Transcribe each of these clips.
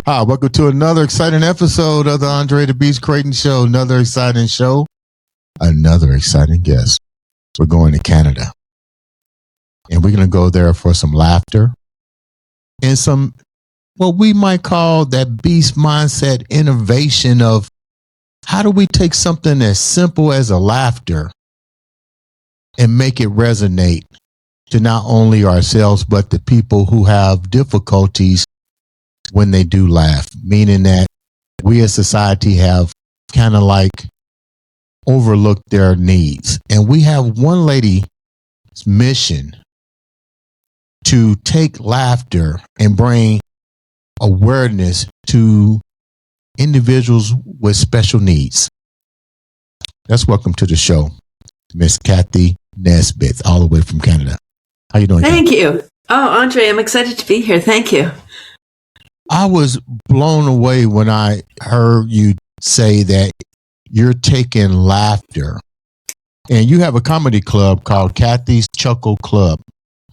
Hi, welcome to another exciting episode of the Andre the Beast Creighton Show. Another exciting show, another exciting guest. We're going to Canada, and we're going to go there for some laughter and some, what we might call that beast mindset innovation of how do we take something as simple as a laughter and make it resonate to not only ourselves, but the people who have difficulties when they do laugh, meaning that we as society have kind of like overlooked their needs. And we have one lady's mission to take laughter and bring awareness to individuals with special needs. Let's welcome to the show, Miss Cathy Nesbitt, all the way from Canada. How you doing? Thank you. Oh, Andre, I'm excited to be here. Thank you. I was blown away when I heard you say that you're taking laughter, and you have a comedy club called Cathy's Chuckle Club.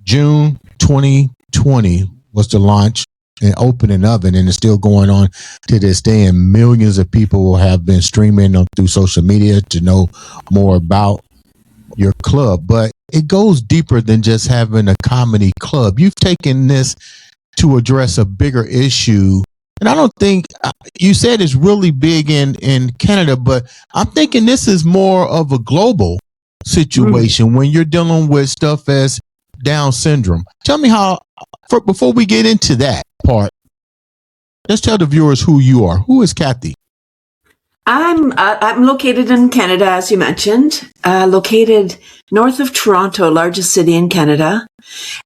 June 2020 was the launch and opening of it, and it's still going on to this day, and millions of people have been streaming through social media to know more about your club. But it goes deeper than just having a comedy club. You've taken this to address a bigger issue. And I don't think, you said it's really big in Canada, but I'm thinking this is more of a global situation when you're dealing with stuff as Down syndrome. Tell me before we get into that part, let's tell the viewers who you are. Who is Cathy? I'm located in Canada, as you mentioned, located north of Toronto, largest city in Canada.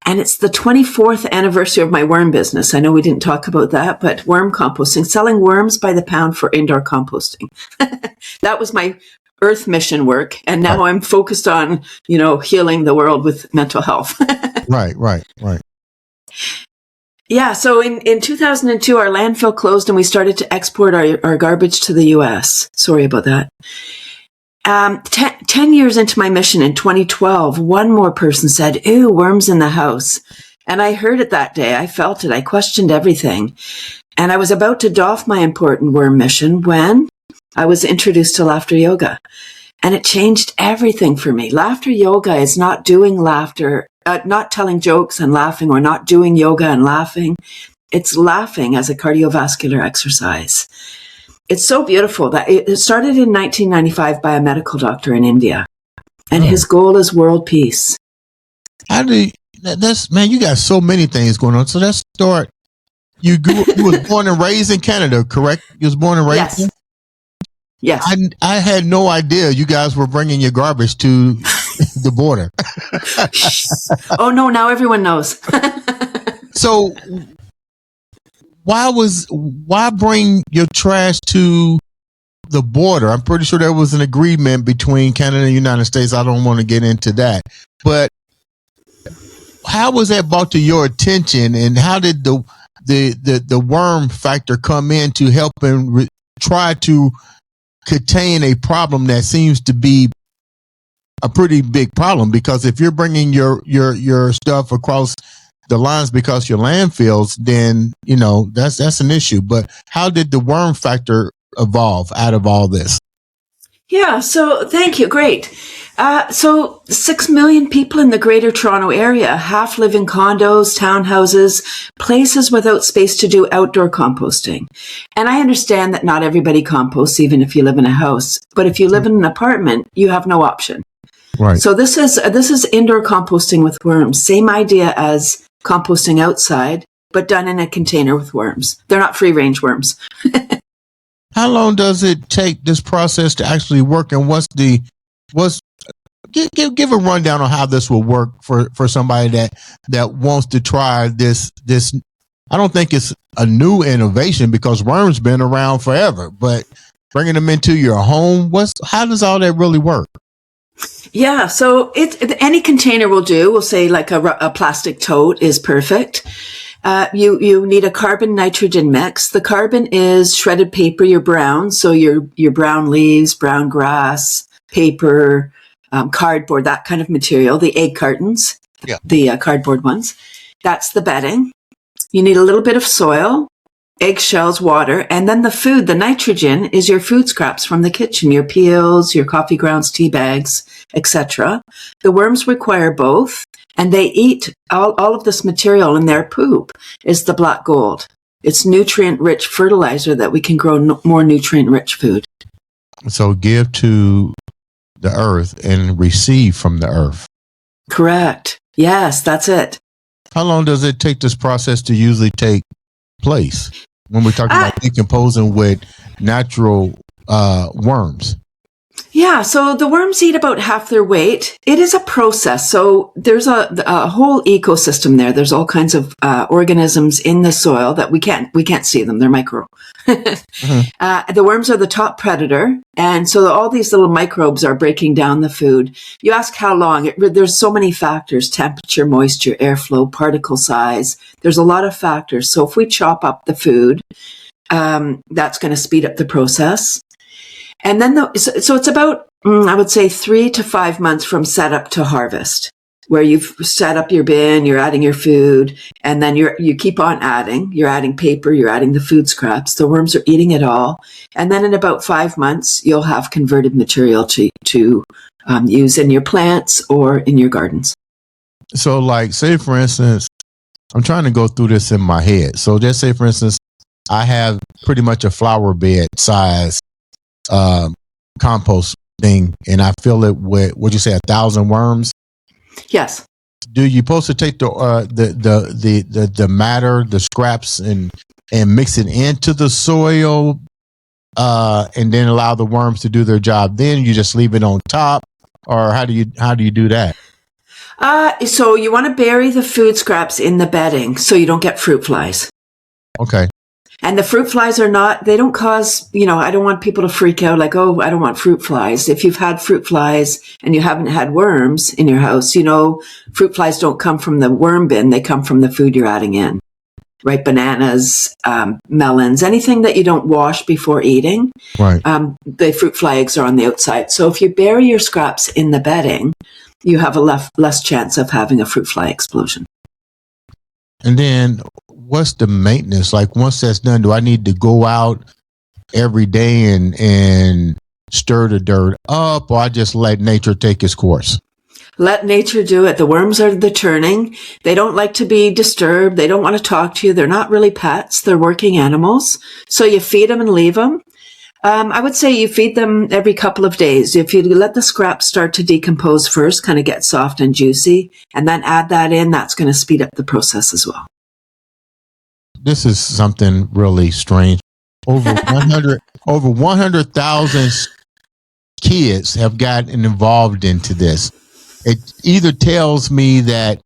And it's the 24th anniversary of my worm business. I know we didn't talk about that, but worm composting, selling worms by the pound for indoor composting. That was my earth mission work. And now I'm focused on, healing the world with mental health. Right. Yeah, so in 2002, our landfill closed and we started to export our garbage to the U.S. Sorry about that. 10 years into my mission in 2012, one more person said, "Ew, worms in the house." And I heard it that day. I felt it. I questioned everything. And I was about to doff my important worm mission when I was introduced to laughter yoga. And it changed everything for me. Laughter yoga is not doing laughter, not telling jokes and laughing, or not doing yoga and laughing. It's laughing as a cardiovascular exercise. It's so beautiful that it started in 1995 by a medical doctor in India. And his goal is world peace. Man, you got so many things going on. So let's start. You was born and raised in Canada, correct? You was born and raised? Yes. Yes. I had no idea you guys were bringing your garbage to the border. Oh no, now everyone knows. So why bring your trash to the border? I'm pretty sure there was an agreement between Canada and the United States. I don't want to get into that. But how was that brought to your attention, and how did the worm factor come in to help and try to contain a problem that seems to be a pretty big problem? Because if you're bringing your stuff across the lines because your landfills, then that's an issue. But how did the worm factor evolve out of all this? Yeah, so thank you. Great. So 6 million people in the Greater Toronto Area, half live in condos, townhouses, places without space to do outdoor composting. And I understand that not everybody composts, even if you live in a house. But if you live in an apartment, you have no option. Right. So this is indoor composting with worms. Same idea as composting outside, but done in a container with worms. They're not free-range worms. How long does it take this process to actually work, and what's give a rundown on how this will work for somebody that wants to try this. I don't think it's a new innovation because worms been around forever, but bringing them into your home, how does all that really work? Yeah, so any container will do. We'll say like a plastic tote is perfect. You need a carbon nitrogen mix. The carbon is shredded paper, your brown, so your brown leaves, brown grass, paper, cardboard, that kind of material. The egg cartons, the cardboard ones. That's the bedding. You need a little bit of soil, eggshells, water, and then the food, the nitrogen, is your food scraps from the kitchen, your peels, your coffee grounds, tea bags, etc. The worms require both, and they eat all of this material, and their poop is the black gold. It's nutrient-rich fertilizer that we can grow more nutrient-rich food. So give to the earth and receive from the earth. Correct. Yes, that's it. How long does it take this process to usually take place when we're talking about decomposing with natural worms? Yeah, so the worms eat about half their weight. It is a process. So there's a whole ecosystem there. There's all kinds of organisms in the soil that we can't see them. They're micro. The worms are the top predator. And so all these little microbes are breaking down the food. You ask how long. There's so many factors: temperature, moisture, airflow, particle size. There's a lot of factors. So if we chop up the food, that's going to speed up the process. And then, so it's about, I would say 3 to 5 months from setup to harvest, where you've set up your bin, you're adding your food, and then you keep on adding. You're adding paper, you're adding the food scraps. The worms are eating it all. And then in about 5 months, you'll have converted material to use in your plants or in your gardens. So like, say for instance, I'm trying to go through this in my head. So just say for instance, I have pretty much a flower bed size compost thing, and I fill it with, what'd you say, 1,000 worms? Yes. Do you supposed to take the matter, the scraps, and mix it into the soil, and then allow the worms to do their job? Then you just leave it on top, or how do you do that? So you want to bury the food scraps in the bedding so you don't get fruit flies. Okay. And the fruit flies they don't cause, I don't want people to freak out like, oh, I don't want fruit flies. If you've had fruit flies and you haven't had worms in your house, fruit flies don't come from the worm bin. They come from the food you're adding in, right? Bananas, melons, anything that you don't wash before eating. Right. The fruit fly eggs are on the outside. So if you bury your scraps in the bedding, you have a less chance of having a fruit fly explosion. And then what's the maintenance? Like once that's done, do I need to go out every day and stir the dirt up, or I just let nature take its course? Let nature do it. The worms are the turning. They don't like to be disturbed. They don't want to talk to you. They're not really pets. They're working animals. So you feed them and leave them. I would say you feed them every couple of days. If you let the scraps start to decompose first, kind of get soft and juicy, and then add that in, that's going to speed up the process as well. This is something really strange. Over 100,000 kids have gotten involved into this. It either tells me that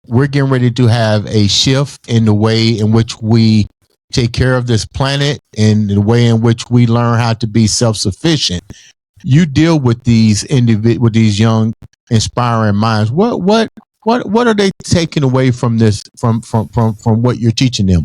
we're getting ready to have a shift in the way in which we take care of this planet and the way in which we learn how to be self-sufficient. You deal with these with these young, inspiring minds. What are they taking away from this, from what you're teaching them?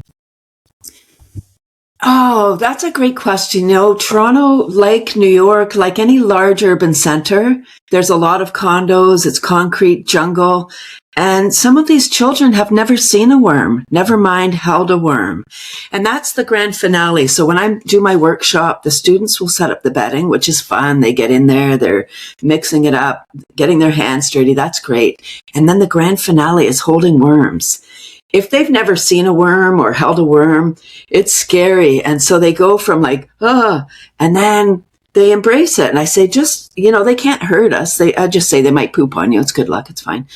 Oh, that's a great question. Toronto, like New York, like any large urban center, there's a lot of condos, it's concrete jungle. And some of these children have never seen a worm, never mind held a worm. And that's the grand finale. So when I do my workshop, the students will set up the bedding, which is fun. They get in there, they're mixing it up, getting their hands dirty. That's great. And then the grand finale is holding worms. If they've never seen a worm or held a worm, it's scary. And so they go from like, and then they embrace it. And I say, just, they can't hurt us. I just say they might poop on you. It's good luck. It's fine.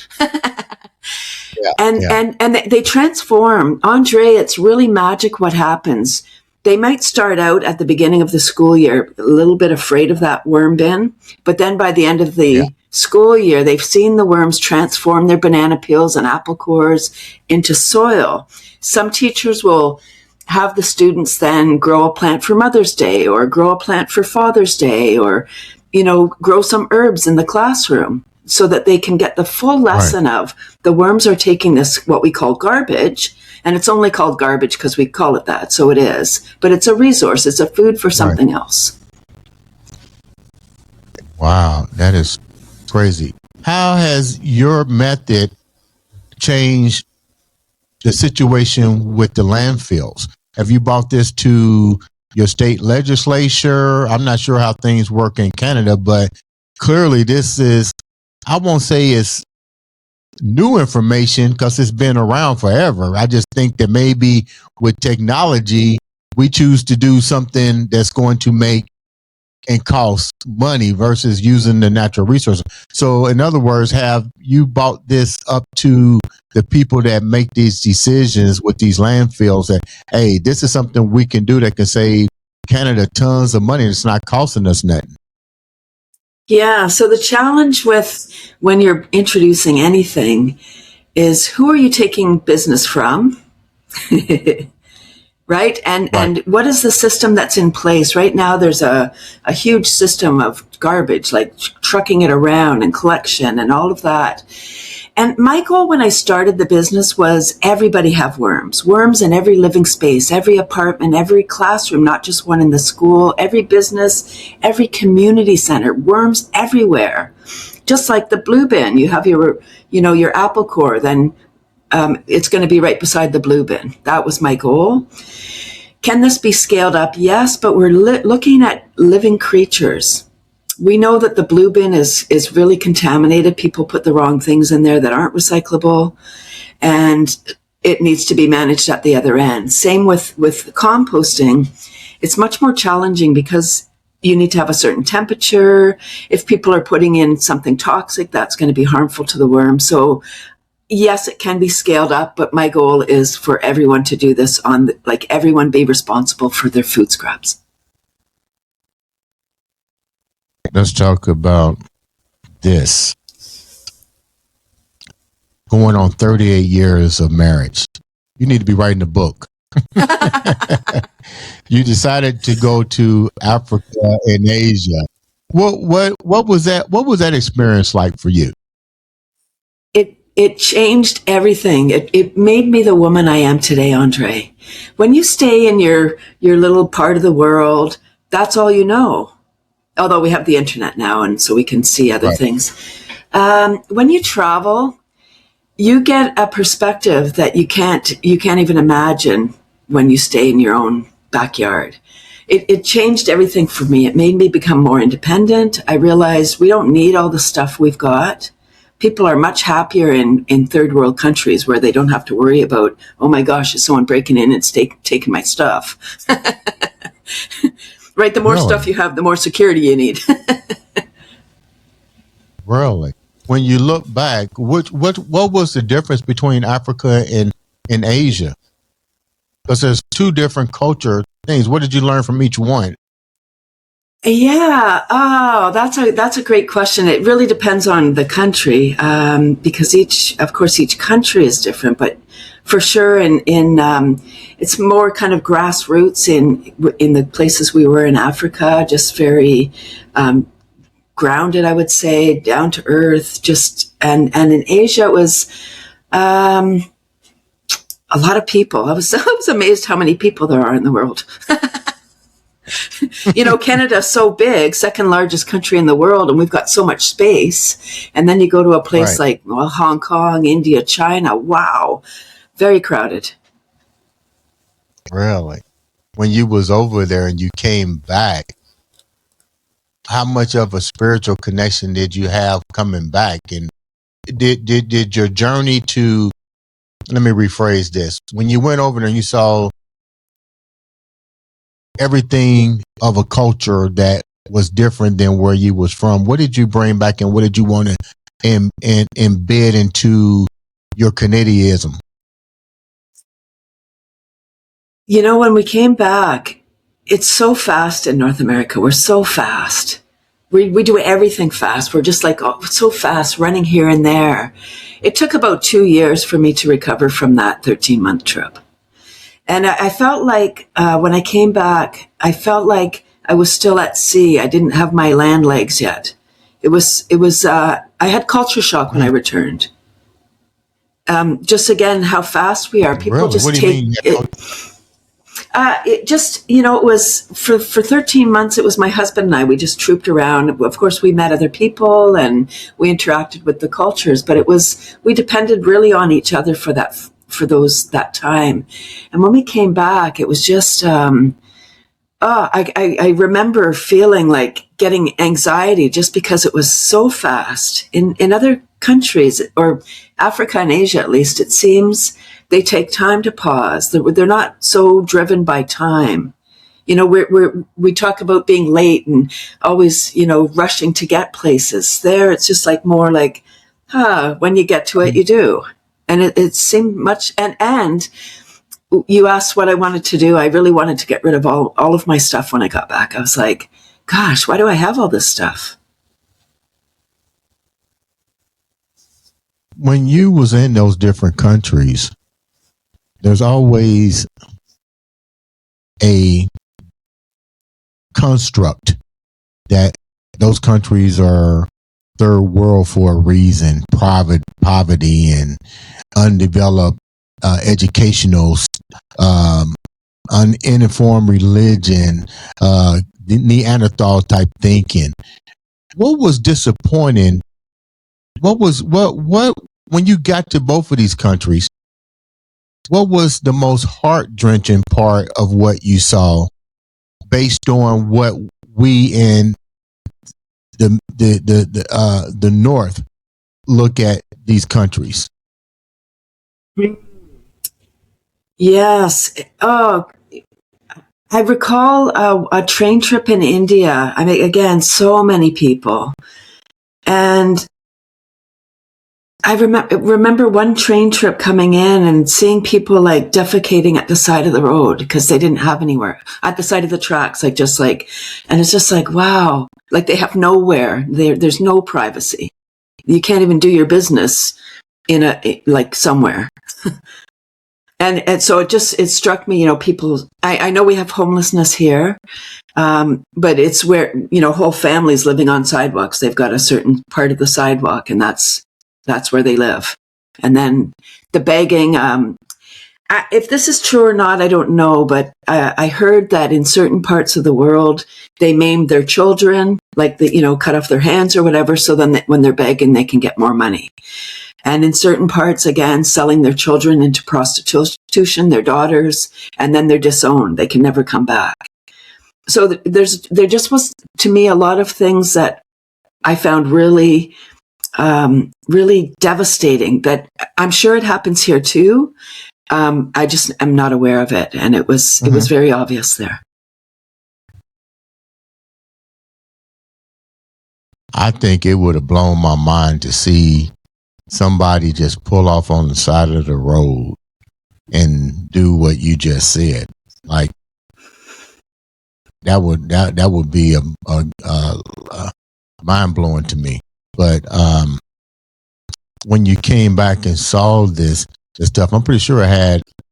And they transform. Andre, it's really magic what happens. They might start out at the beginning of the school year a little bit afraid of that worm bin, but then by the end of the school year, they've seen the worms transform their banana peels and apple cores into soil. Some teachers will have the students then grow a plant for Mother's Day or grow a plant for Father's Day or, grow some herbs in the classroom so that they can get the full lesson of the worms are taking this, what we call garbage. And it's only called garbage because we call it that. So it is. But it's a resource. It's a food for something else. Wow, that is crazy. How has your method changed the situation with the landfills? Have you brought this to your state legislature? I'm not sure how things work in Canada, but clearly this is, I won't say it's new information because it's been around forever. I just think that maybe with technology, we choose to do something that's going to make and cost money versus using the natural resources. So in other words, have you brought this up to the people that make these decisions with these landfills that, hey, this is something we can do that can save Canada tons of money and it's not costing us nothing? Yeah. So the challenge with when you're introducing anything is who are you taking business from? Right? And what is the system that's in place? Right now, there's a huge system of garbage, like trucking it around and collection and all of that. And my goal when I started the business was everybody have worms. Worms in every living space, every apartment, every classroom, not just one in the school, every business, every community center, worms everywhere. Just like the blue bin, you have your apple core, then it's going to be right beside the blue bin. That was my goal. Can this be scaled up? Yes, but we're looking at living creatures. We know that the blue bin is really contaminated. People put the wrong things in there that aren't recyclable, and it needs to be managed at the other end. Same with composting. It's much more challenging because you need to have a certain temperature. If people are putting in something toxic, that's going to be harmful to the worm. So yes, it can be scaled up, but my goal is for everyone to do this everyone be responsible for their food scraps. Let's talk about this. Going on 38 years of marriage. You need to be writing a book. You decided to go to Africa and Asia. What was that? What was that experience like for you? It changed everything. It made me the woman I am today, Andre. When you stay in your little part of the world, that's all you know. Although we have the internet now, and so we can see other things. When you travel, you get a perspective that you can't even imagine when you stay in your own backyard. It changed everything for me. It made me become more independent. I realized we don't need all the stuff we've got. People are much happier in third world countries where they don't have to worry about, oh my gosh, is someone breaking in and taking my stuff? Right, the more stuff you have, the more security you need. Really? When you look back, what was the difference between Africa and Asia? Because there's two different culture things. What did you learn from each one? Yeah. Oh, that's a great question. It really depends on the country, because each country is different. But for sure, in it's more kind of grassroots in the places we were in Africa. Just very grounded, I would say, down to earth. Just and in Asia, it was a lot of people. I was amazed how many people there are in the world. Canada's so big, second largest country in the world, and we've got so much space. And then you go to a place like Hong Kong, India, China. Wow. Very crowded. Really? When you was over there and you came back, how much of a spiritual connection did you have coming back? And did your journey to, let me rephrase this. When you went over there and you saw everything of a culture that was different than where you was from, what did you bring back and what did you want to embed into your Canadianism? When we came back, it's so fast in North America. We're so fast. we do everything fast. We're just like, oh, so fast, running here and there. It took about 2 years for me to recover from that 13-month trip. And I felt like when I came back, I felt like I was still at sea. I didn't have my land legs yet. I had culture shock when I returned. Just again, how fast we are. People Really? just What do you take mean? it. It just, it was for 13 months, it was my husband and I, we just trooped around. Of course, we met other people and we interacted with the cultures, but we depended really on each other for that time. And when we came back, it was just, I remember feeling like getting anxiety just because it was so fast. In other countries, or Africa and Asia at least, it seems they take time to pause. They're not so driven by time. We talk about being late and always, rushing to get places. There, it's just like more like, when you get to it, you do. And it seemed much, and you asked what I wanted to do. I really wanted to get rid of all of my stuff when I got back. I was like, gosh, why do I have all this stuff? When you was in those different countries, there's always a construct that those countries are third world for a reason, poverty and undeveloped educational, uninformed religion, Neanderthal type thinking. What was disappointing? What when you got to both of these countries? What was the most heart-wrenching part of what you saw, based on what we in the North look at these countries? Yes. Oh, I recall a train trip in India. I mean, again, so many people. And I remember one train trip coming in and seeing people like defecating at the side of the road because they didn't have anywhere at the side of the tracks, and it's just like, wow, like they have nowhere. There's no privacy. You can't even do your business like somewhere. And so it struck me, people, I know we have homelessness here, but it's where, whole families living on sidewalks. They've got a certain part of the sidewalk and that's where they live. And then the begging, if this is true or not, I don't know, but I heard that in certain parts of the world, they maimed their children, like cut off their hands or whatever. So then when they're begging, they can get more money. And in certain parts, again, selling their children into prostitution, their daughters, and then they're disowned. They can never come back. So there just was, to me, a lot of things that I found really, really devastating, that I'm sure it happens here too. I just am not aware of it. And it was very obvious there. I think it would have blown my mind to see somebody just pull off on the side of the road and do what you just said. Like that would be a mind blowing to me. But when you came back and saw this stuff, I'm pretty sure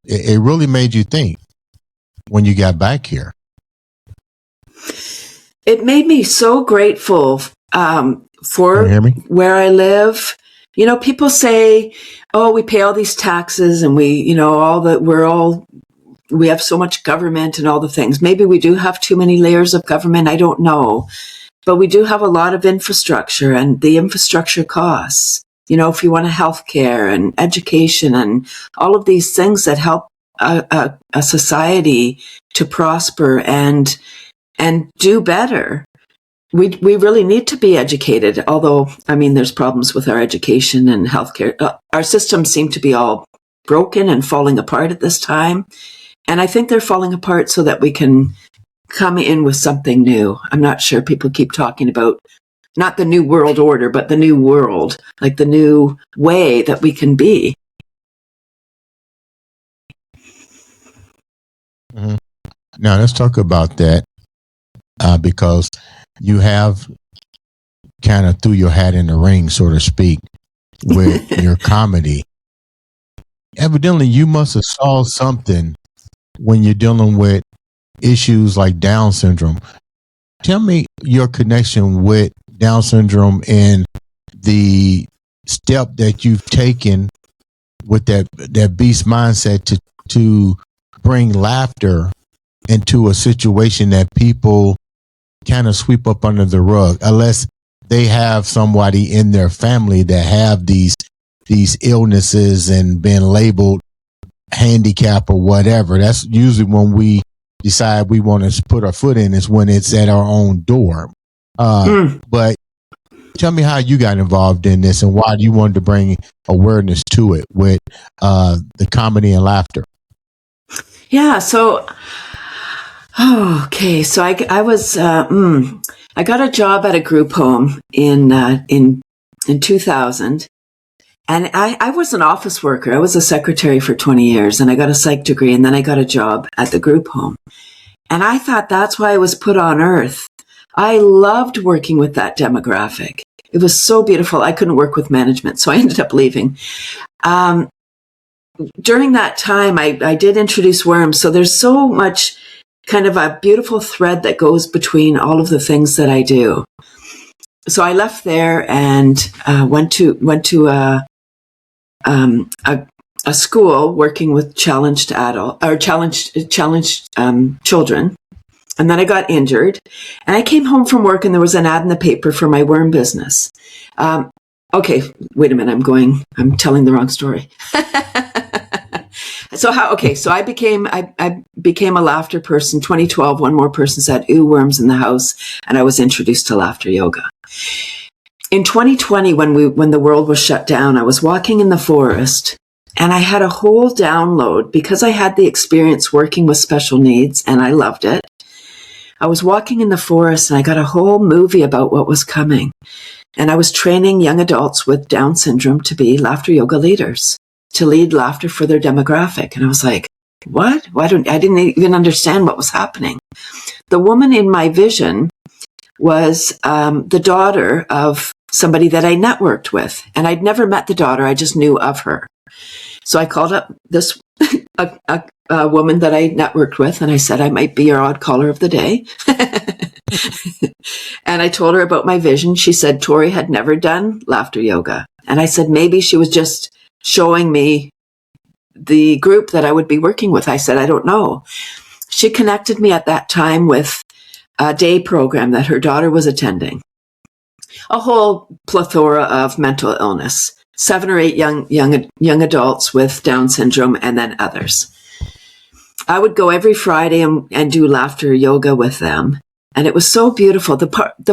it really made you think when you got back here. It made me so grateful for where I live. People say, oh, we pay all these taxes and we have so much government and all the things. Maybe we do have too many layers of government. I don't know. But we do have a lot of infrastructure, and the infrastructure costs. If you want a healthcare and education and all of these things that help a society to prosper and do better. We really need to be educated, although, there's problems with our education and healthcare. Our systems seem to be all broken and falling apart at this time. And I think they're falling apart so that we can come in with something new. I'm not sure. People keep talking about not the new world order, but the new world, like the new way that we can be. Mm-hmm. Now let's talk about that because you have kind of threw your hat in the ring, so to speak, with your comedy. Evidently, you must have saw something when you're dealing with issues like Down syndrome. Tell me your connection with Down syndrome and the step that you've taken with that beast mindset to bring laughter into a situation that people kind of sweep up under the rug, unless they have somebody in their family that have these illnesses and been labeled handicap or whatever. That's usually when we decide we want to put our foot in, is when it's at our own door. But tell me how you got involved in this and why you wanted to bring awareness to it with the comedy and laughter. Yeah. So, okay. So I was, I got a job at a group home in 2000. And I was an office worker. I was a secretary for 20 years, and I got a psych degree, and then I got a job at the group home. And I thought that's why I was put on earth. I loved working with that demographic. It was so beautiful. I couldn't work with management, so I ended up leaving. During that time, I did introduce worms. So there's so much kind of a beautiful thread that goes between all of the things that I do. So I left there and went to a school working with challenged children. And then I got injured and I came home from work and there was an ad in the paper for my worm business. Okay, wait a minute. I'm telling the wrong story. So I became a laughter person. 2012, one more person said, "Ooh, worms in the house." And I was introduced to laughter yoga. In 2020, when the world was shut down, I was walking in the forest and I had a whole download because I had the experience working with special needs and I loved it. I was walking in the forest and I got a whole movie about what was coming. And I was training young adults with Down syndrome to be laughter yoga leaders, to lead laughter for their demographic. And I was like, what? I didn't even understand what was happening. The woman in my vision was the daughter of somebody that I networked with. And I'd never met the daughter. I just knew of her. So I called up this a woman that I networked with, and I said, I might be your odd caller of the day. And I told her about my vision. She said Tori had never done laughter yoga. And I said, maybe she was just showing me the group that I would be working with. I said, I don't know. She connected me at that time with a day program that her daughter was attending. A whole plethora of mental illness, 7 or 8 young adults with Down syndrome, and then others. I would go every Friday and do laughter yoga with them. And it was so beautiful. The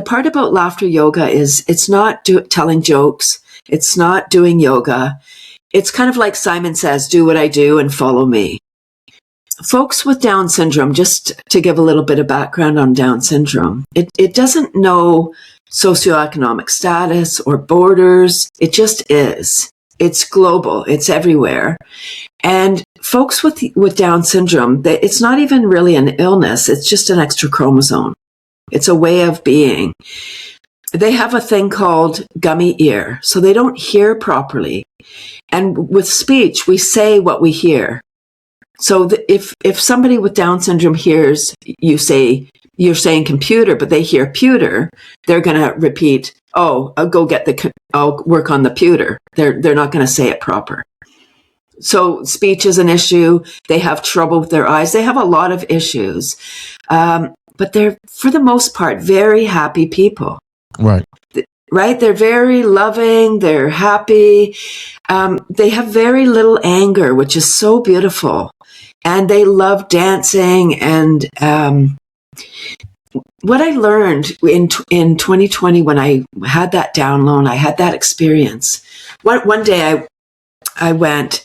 part about laughter yoga is it's not telling jokes. It's not doing yoga. It's kind of like Simon Says, do what I do and follow me. Folks with Down syndrome, just to give a little bit of background on Down syndrome, it doesn't know socioeconomic status or borders. It just is. It's global. It's everywhere. And folks with Down syndrome, it's not even really an illness. It's just an extra chromosome. It's a way of being. They have a thing called gummy ear, so they don't hear properly. And with speech, we say what we hear. So if somebody with Down syndrome hears you say, you're saying computer, but they hear pewter, they're going to repeat, oh, I'll work on the pewter. They're not going to say it proper. So speech is an issue. They have trouble with their eyes. They have a lot of issues. But they're, for the most part, very happy people. Right. Right? They're very loving. They're happy. They have very little anger, which is so beautiful. And they love dancing. And what I learned in 2020 when I had that download, I had that experience. One day I went,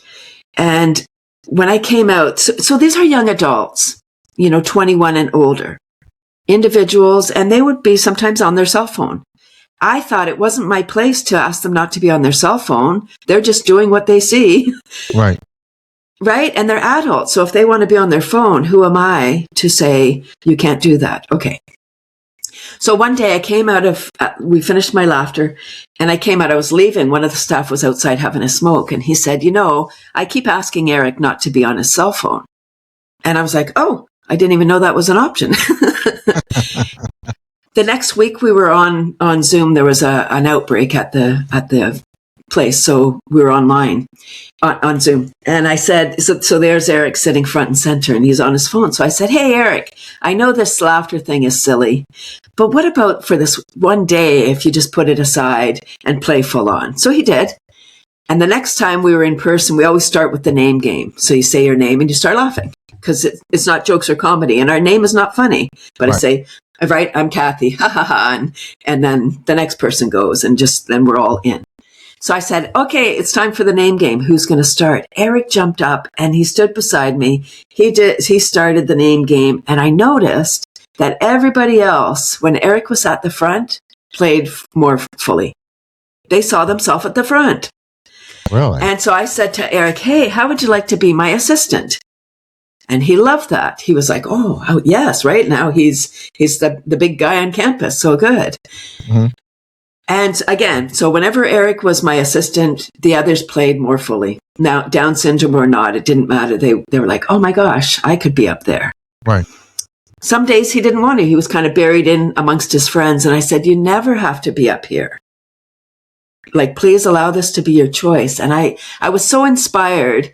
and when I came out, so these are young adults, 21 and older individuals, and they would be sometimes on their cell phone. I thought it wasn't my place to ask them not to be on their cell phone. They're just doing what they see. Right. Right? And they're adults. So if they want to be on their phone, who am I to say you can't do that? Okay. So one day I came out of, we finished my laughter, and I came out, I was leaving. One of the staff was outside having a smoke, and he said, I keep asking Eric not to be on his cell phone. And I was like, oh, I didn't even know that was an option. The next week we were on Zoom. There was an outbreak at the place, so we were online on Zoom. And I said, so there's Eric sitting front and center, and he's on his phone. So I said, hey, Eric, I know this laughter thing is silly, but what about for this one day if you just put it aside and play full on? So he did. And the next time we were in person, we always start with the name game. So you say your name and you start laughing, because it's not jokes or comedy, and our name is not funny. But right. I say, right, I'm Cathy, ha ha ha, and then the next person goes, and then we're all in. So I said, okay, it's time for the name game. Who's going to start? Eric jumped up and he stood beside me. He started the name game, and I noticed that everybody else, when Eric was at the front, played more fully. They saw themselves at the front. Really? And so I said to Eric, hey, how would you like to be my assistant? And he loved that. He was like, oh yes, right now he's the big guy on campus. So good. Mm-hmm. And again, so whenever Eric was my assistant, the others played more fully. Now, Down syndrome or not, it didn't matter. They were like, oh my gosh, I could be up there. Right. Some days he didn't want to. He was kind of buried in amongst his friends. And I said, you never have to be up here. Like, please allow this to be your choice. And I was so inspired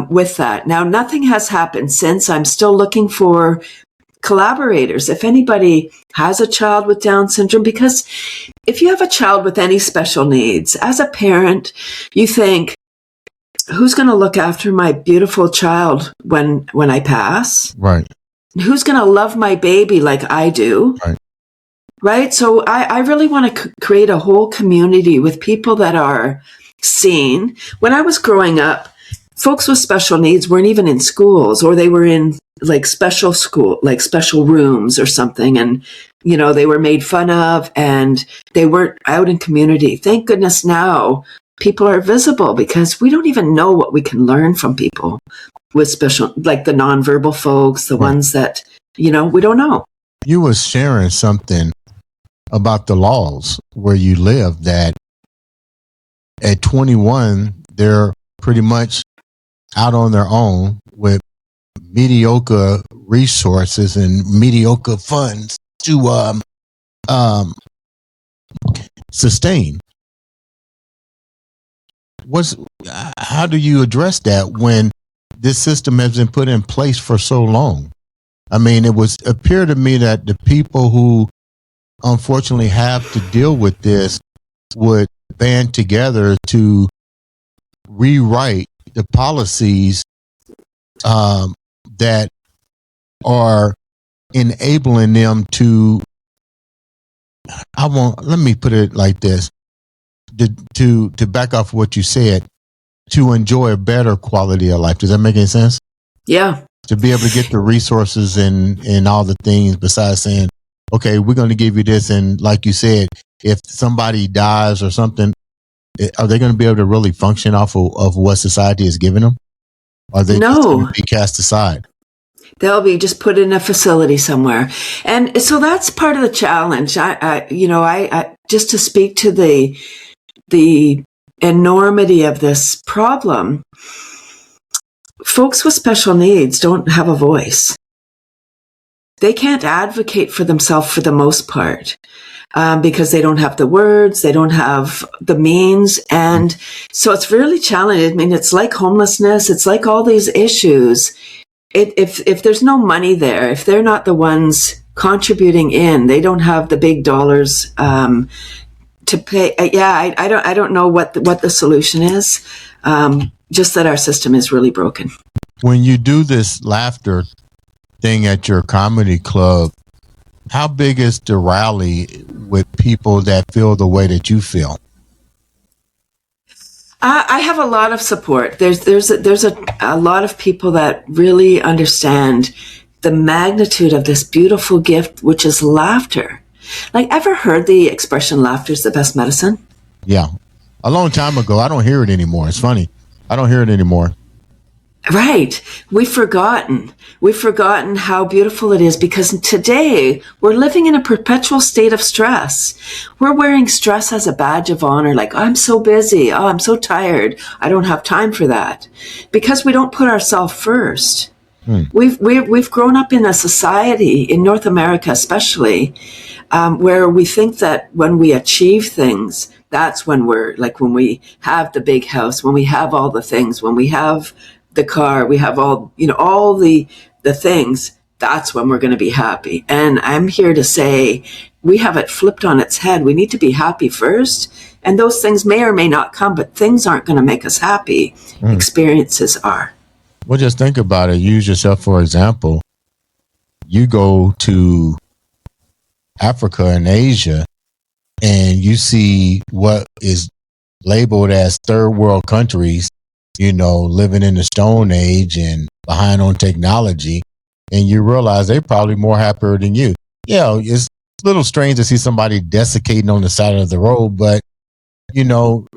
with that. Now, nothing has happened since. I'm still looking for collaborators. If anybody has a child with Down syndrome, because if you have a child with any special needs, as a parent, you think, who's going to look after my beautiful child when I pass? Right. Who's going to love my baby like I do? Right. Right. So I really want to create a whole community with people that are seen. When I was growing up, folks with special needs weren't even in schools, or they were in like special school, like special rooms or something. And, they were made fun of and they weren't out in community. Thank goodness now people are visible, because we don't even know what we can learn from people with special, like the nonverbal folks, the ones that, we don't know. You were sharing something about the laws where you live, that at 21, they're pretty much out on their own with mediocre resources and mediocre funds to sustain. How do you address that when this system has been put in place for so long? I mean, it was appear to me that the people who unfortunately have to deal with this would band together to rewrite the policies that are enabling them to, let me put it like this, to back off what you said, to enjoy a better quality of life. Does that make any sense? Yeah. To be able to get the resources and all the things, besides saying, okay, we're going to give you this. And like you said, if somebody dies or something, are they going to be able to really function off of what society is giving them? Or are they just going to be cast aside? They'll be just put in a facility somewhere. And so that's part of the challenge. I just to speak to the enormity of this problem, folks with special needs don't have a voice. They can't advocate for themselves for the most part, because they don't have the words, they don't have the means. And so it's really challenging. I mean, it's like homelessness. It's like all these issues. If there's no money there, if they're not the ones contributing in, they don't have the big dollars to pay. I don't know what the solution is. Just that our system is really broken. When you do this laughter thing at your comedy club, how big is the rally with people that feel the way that you feel? I have a lot of support. There's a lot of people that really understand the magnitude of this beautiful gift, which is laughter. Like, ever heard the expression, laughter is the best medicine? Yeah. A long time ago. I don't hear it anymore. It's funny. I don't hear it anymore. Right. We've forgotten how beautiful it is, because today we're living in a perpetual state of stress. We're wearing stress as a badge of honor. Like, I'm so busy. Oh, I'm so tired. I don't have time for that, because we don't put ourselves first. Hmm. We've grown up in a society in North America, especially, where we think that when we achieve things, that's when we have the big house, when we have all the things, when we have the car, we have all the things, that's when we're going to be happy. And I'm here to say we have it flipped on its head. We need to be happy first. And those things may or may not come, but things aren't going to make us happy. Experiences are. Well, just think about it. Use yourself for example. You go to Africa and Asia, and you see what is labeled as third world countries, living in the Stone Age and behind on technology, and you realize they're probably more happier than you. Yeah, it's a little strange to see somebody desiccating on the side of the road, but you know,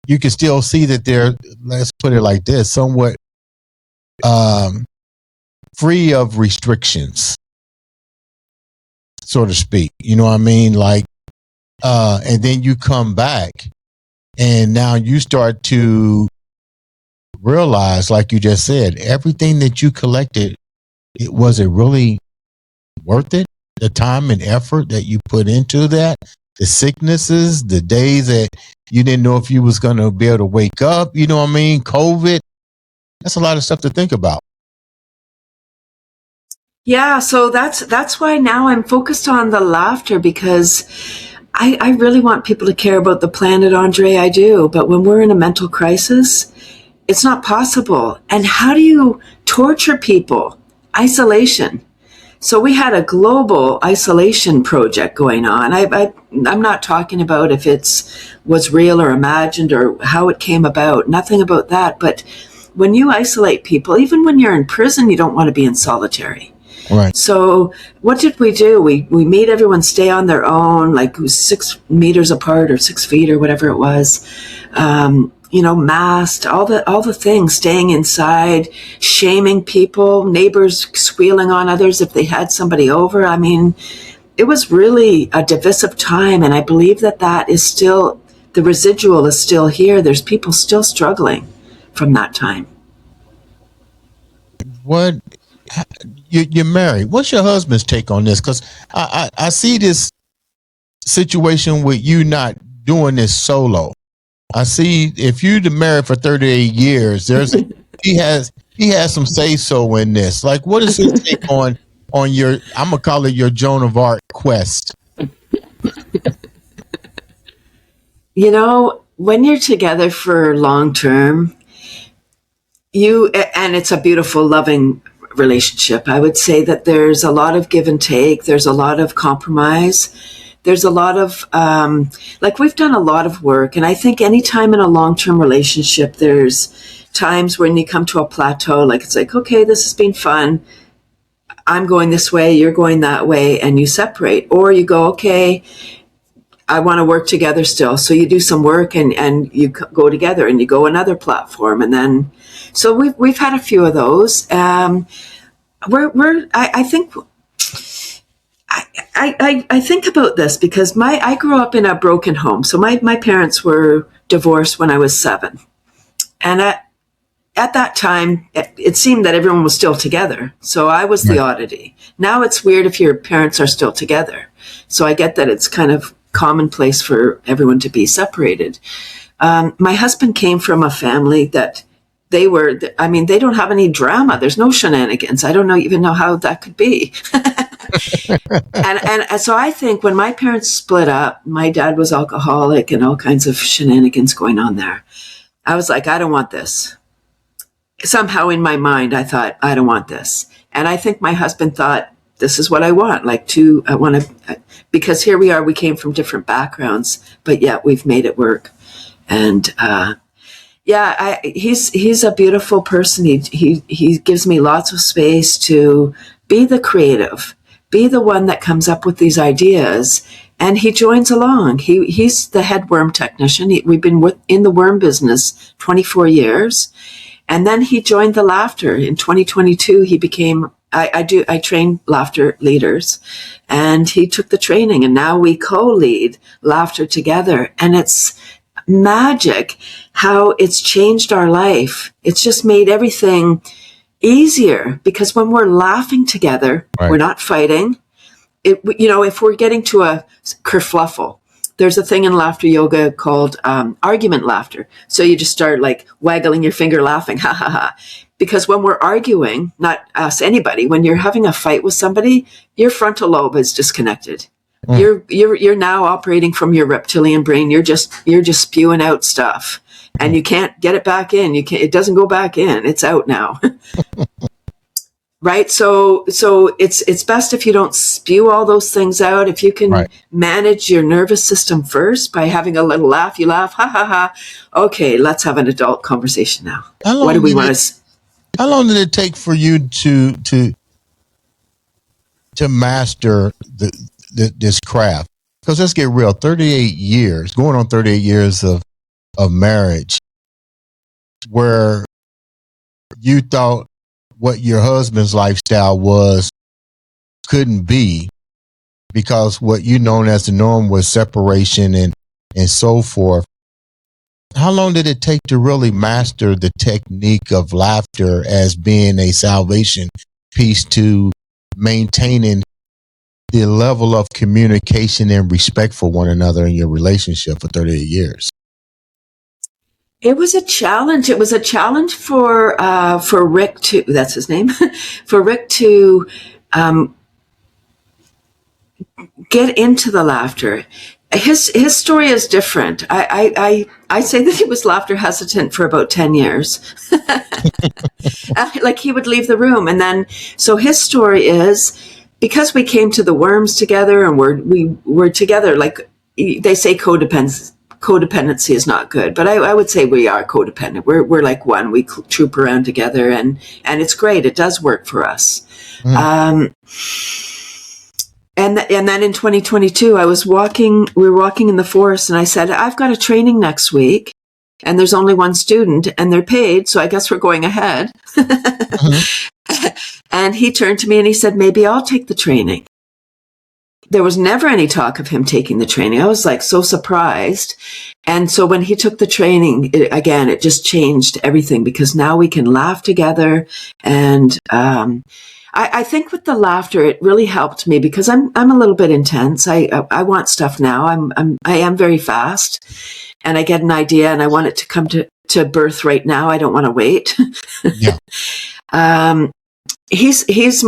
you can still see that they're, let's put it like this, somewhat free of restrictions, so to speak. You know what I mean? Like, and then you come back and now you start to realize, like you just said, everything that you collected, was it really worth it? The time and effort that you put into that, the sicknesses, the days that you didn't know if you was going to be able to wake up, you know what I mean? COVID, that's a lot of stuff to think about. Yeah, so that's why now I'm focused on the laughter, because I really want people to care about the planet, Andre. I do. But when we're in a mental crisis, it's not possible. And how do you torture people? Isolation. So we had a global isolation project going on. I'm not talking about if was real or imagined or how it came about. Nothing about that. But when you isolate people, even when you're in prison, you don't want to be in solitary. Right. So what did we do? We made everyone stay on their own, like 6 meters apart or 6 feet or whatever it was. Masked, all the things, staying inside, shaming people, neighbors squealing on others if they had somebody over. I mean, it was really a divisive time, and I believe that is still, the residual is still here. There's people still struggling from that time. What, you're married. What's your husband's take on this? Because I see this situation with you not doing this solo. I see if you've been married for 38 years, he has some say so in this. Like, what is his take on your, I'm gonna call it your Joan of Arc quest? When you're together for long term, and it's a beautiful, loving relationship. I would say that there's a lot of give and take. There's a lot of compromise. There's a lot of, we've done a lot of work. And I think anytime in a long-term relationship, there's times when you come to a plateau, like it's like, okay, this has been fun. I'm going this way, you're going that way, and you separate. Or you go, okay, I want to work together still. So you do some work and you go together and you go another platform. And then, so we've had a few of those. I think, I think about this because I grew up in a broken home. So my parents were divorced when I was 7. And at that time, it seemed that everyone was still together. So I was the oddity. Now it's weird if your parents are still together. So I get that it's kind of commonplace for everyone to be separated. My husband came from a family that they don't have any drama. There's no shenanigans. I don't even know how that could be. and so I think when my parents split up, my dad was alcoholic and all kinds of shenanigans going on there. I was like, I don't want this. Somehow in my mind, I thought, I don't want this. And I think my husband thought, this is what I want. Because here we are, we came from different backgrounds, but yet we've made it work. And, he's a beautiful person. He gives me lots of space to be the creative, be the one that comes up with these ideas, and he joins along. He's the head worm technician. We've been in the worm business 24 years. And then he joined the laughter. In 2022, he became, I train laughter leaders, and he took the training, and now we co-lead laughter together. And it's magic how it's changed our life. It's just made everything easier, because when we're laughing together, Right. we're not fighting. If we're getting to a kerfluffle, there's a thing in laughter yoga called argument laughter. So you just start like waggling your finger laughing, ha ha ha. Because when we're arguing, not us, anybody, when you're having a fight with somebody, your frontal lobe is disconnected. You're now operating from your reptilian brain. You're just spewing out stuff, and you can't get it back in. It doesn't go back in. It's out now. Right. So it's best if you don't spew all those things out. If you can manage your nervous system first by having a little laugh, you laugh, ha ha ha. Okay, let's have an adult conversation now. What do we want to? How long did it take for you to master this craft? Because let's get real, 38 years, going on 38 years of marriage, where you thought what your husband's lifestyle couldn't be, because what you known as the norm was separation and so forth. How long did it take to really master the technique of laughter as being a salvation piece to maintaining the level of communication and respect for one another in your relationship for 38 years? It was a challenge. It was a challenge for Rick to, that's his name, for Rick to get into the laughter. His story is different. I say that he was laughter hesitant for about 10 years. Like he would leave the room. And then, so his story is, because we came to the worms together and we're together, like they say codependency is not good, but I would say we are codependent. We're like one. We troop around together, and it's great. It does work for us. And then in 2022, we were walking in the forest, and I said, I've got a training next week, and there's only one student, and they're paid, so I guess we're going ahead. And he turned to me and he said, maybe I'll take the training. There was never any talk of him taking the training. I was like so surprised. And so when he took the training, it just changed everything, because now we can laugh together. And I think with the laughter, it really helped me, because I'm a little bit intense. I want stuff now. I am very fast, and I get an idea and I want it to come to birth right now. I don't want to wait. Yeah. He's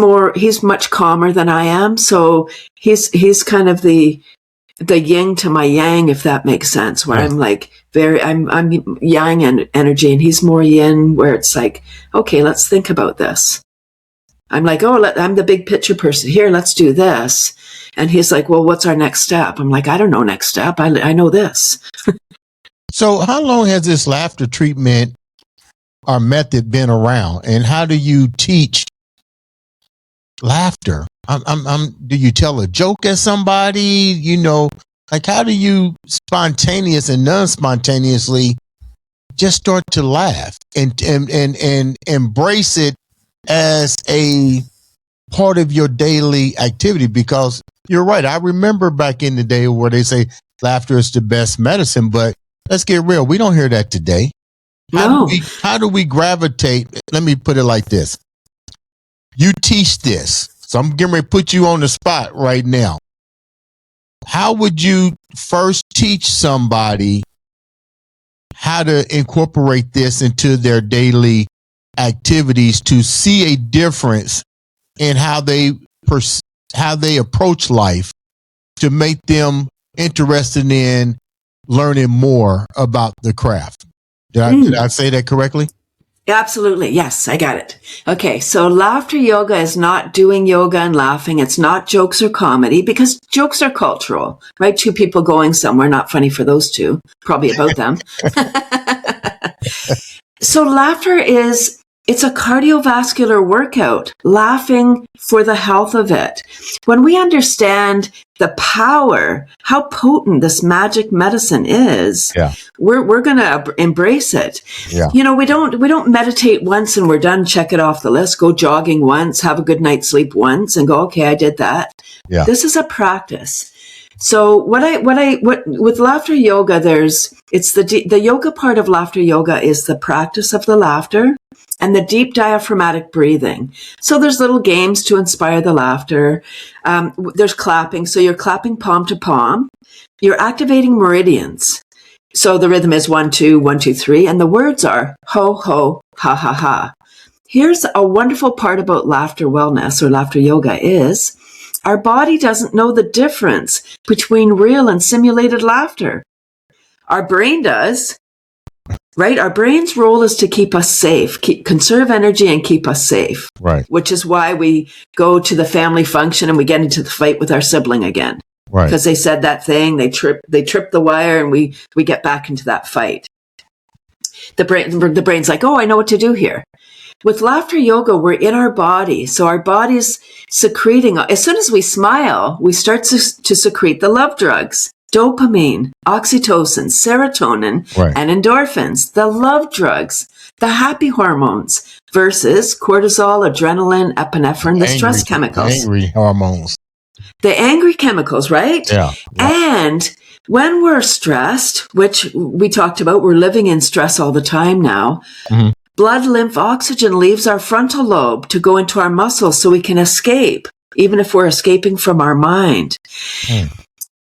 much calmer than I am. So he's kind of the yin to my yang, if that makes sense, where I'm like I'm yang energy, and he's more yin, where it's like, okay, let's think about this. I'm like, I'm the big picture person here. Let's do this. And he's like, well, what's our next step? I'm like, I don't know next step. I know this. So how long has this laughter treatment or method been around, and how do you teach laughter? Do you tell a joke at somebody? Like, how do you spontaneous and non-spontaneously just start to laugh and embrace it as a part of your daily activity? Because you're right. I remember back in the day where they say laughter is the best medicine, but let's get real. We don't hear that today. How do we gravitate? Let me put it like this. You teach this. So I'm getting ready to put you on the spot right now. How would you first teach somebody how to incorporate this into their daily activities to see a difference in how they approach life, to make them interested in learning more about the craft? Did I say that correctly? Absolutely. Yes, I got it. Okay. So laughter yoga is not doing yoga and laughing. It's not jokes or comedy, because jokes are cultural, right? Two people going somewhere, not funny for those two, probably about them. So laughter it's a cardiovascular workout, laughing for the health of it. When we understand the power, how potent this magic medicine is, we're going to embrace it. Yeah. You know, we don't meditate once and we're done, check it off the list, go jogging once, have a good night's sleep once and go, okay, I did that. Yeah. This is a practice. So what with laughter yoga, it's the yoga part of laughter yoga is the practice of the laughter and the deep diaphragmatic breathing. So there's little games to inspire the laughter. There's clapping. So you're clapping palm to palm. You're activating meridians. So the rhythm is 1, 2, 1, 2, 3. And the words are ho, ho, ha, ha, ha. Here's a wonderful part about laughter wellness or laughter yoga is our body doesn't know the difference between real and simulated laughter. Our brain does, right? Our brain's role is to keep us safe, conserve energy and keep us safe. Right. Which is why we go to the family function and we get into the fight with our sibling again. Right. Because they said that thing, they trip the wire and we get back into that fight. The brain's like, oh, I know what to do here. With laughter yoga, we're in our body. So our body's secreting. As soon as we smile, we start to secrete the love drugs, dopamine, oxytocin, serotonin, and endorphins, the love drugs, the happy hormones versus cortisol, adrenaline, epinephrine, the stress chemicals. Angry hormones. The angry chemicals, right? Yeah. And when we're stressed, which we talked about, we're living in stress all the time now. Mm-hmm. Blood, lymph, oxygen leaves our frontal lobe to go into our muscles so we can escape, even if we're escaping from our mind.